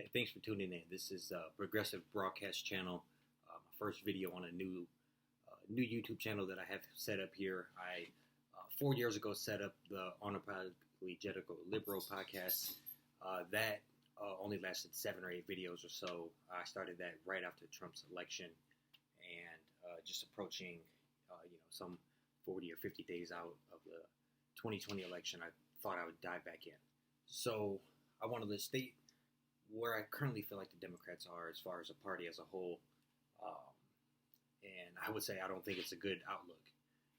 Hey, thanks for tuning in. This is a progressive broadcast channel. My first video on a new YouTube channel that I have set up here. I 4 years ago set up the Unapologetic Liberal podcast. That only lasted 7 or 8 videos or so. I started that right after Trump's election, and just approaching some 40 or 50 days out of the 2020 election. I thought I would dive back in. So I wanted to state where I currently feel like the Democrats are as far as a party as a whole. And I would say I don't think it's a good outlook,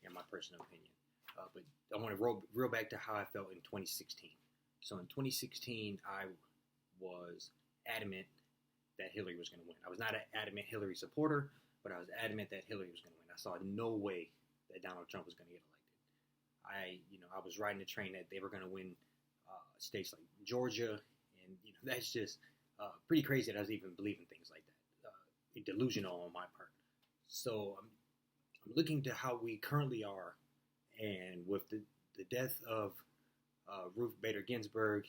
in my personal opinion. But I want to reel back to how I felt in 2016. So in 2016, I was adamant that Hillary was going to win. I was not an adamant Hillary supporter, but I was adamant that Hillary was going to win. I saw no way that Donald Trump was going to get elected. I was riding the train that they were going to win states like Georgia. And that's just pretty crazy that I was even believing things like that. Delusional on my part. So I'm looking to how we currently are, and with the death of Ruth Bader Ginsburg,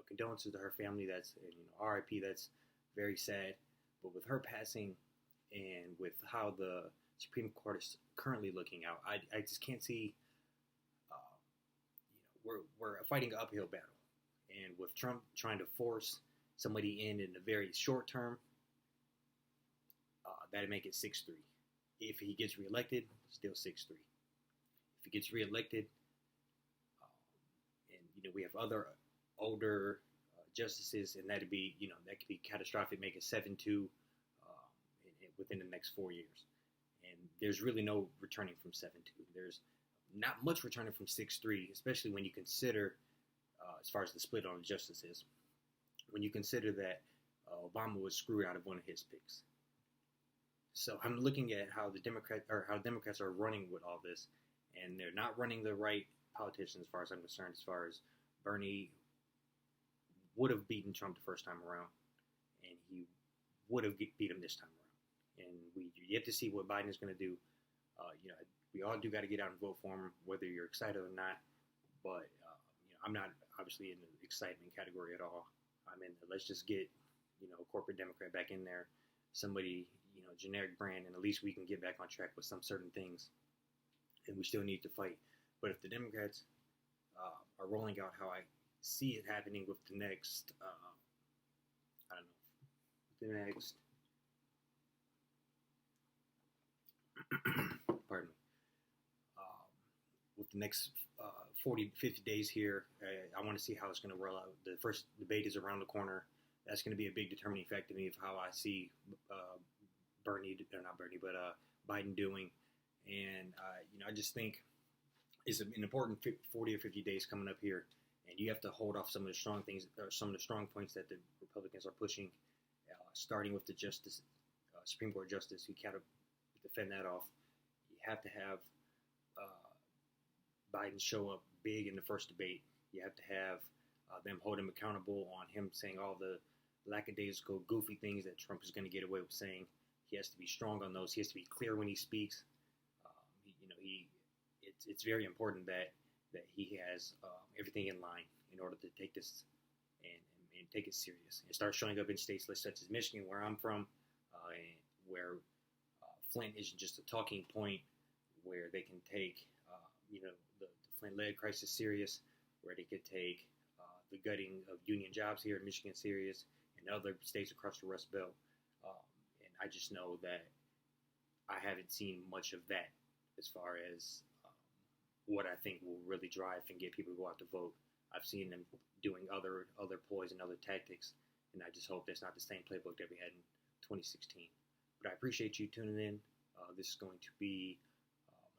condolences to her family. That's R.I.P. That's very sad. But with her passing, and with how the Supreme Court is currently looking out, I just can't see. We're fighting an uphill battle. And with Trump trying to force somebody in a very short term, that'd make it 6-3. If he gets reelected, still 6-3. If he gets reelected, and we have other older justices, and that could be catastrophic, make it 7-2 within the next 4 years. And there's really no returning from 7-2. There's not much returning from 6-3, especially when you consider. As far as the split on the justices, when you consider that Obama was screwed out of one of his picks. So I'm looking at how Democrats are running with all this, and they're not running the right politicians as far as I'm concerned. As far as Bernie would have beaten Trump the first time around, and he would have beat him this time around. And we yet to see what Biden is going to do. We all do got to get out and vote for him, whether you're excited or not. But I'm not obviously in the excitement category at all. I'm in the, let's just get, a corporate Democrat back in there, somebody, generic brand, and at least we can get back on track with some certain things. And we still need to fight. But if the Democrats are rolling out how I see it happening with the next, pardon me, with the next 40 to 50 days here, I want to see how it's going to roll out. The first debate is around the corner. That's going to be a big determining factor to me of how I see Biden doing. And, I just think it's an important 40 or 50 days coming up here. And you have to hold off some of the strong things, or some of the strong points that the Republicans are pushing, starting with the Supreme Court justice. You got to defend that off. You have to have Biden show up big in the first debate. You have to have them hold him accountable on him saying all the lackadaisical, goofy things that Trump is going to get away with saying. He has to be strong on those. He has to be clear when he speaks. It's very important that he has everything in line in order to take this and take it serious and start showing up in states such as Michigan, where I'm from, and where Flint isn't just a talking point, where they can take the Flint-led crisis serious, where they could take the gutting of union jobs here in Michigan serious, and other states across the Rust Belt. And I just know that I haven't seen much of that as far as what I think will really drive and get people to go out to vote. I've seen them doing other ploys and other tactics, and I just hope that's not the same playbook that we had in 2016. But I appreciate you tuning in. This is going to be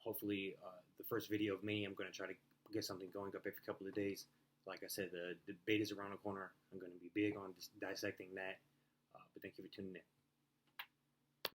hopefully the first video of me. I'm going to try to get something going up every couple of days. Like I said, the debate is around the corner. I'm going to be big on dissecting that. But thank you for tuning in.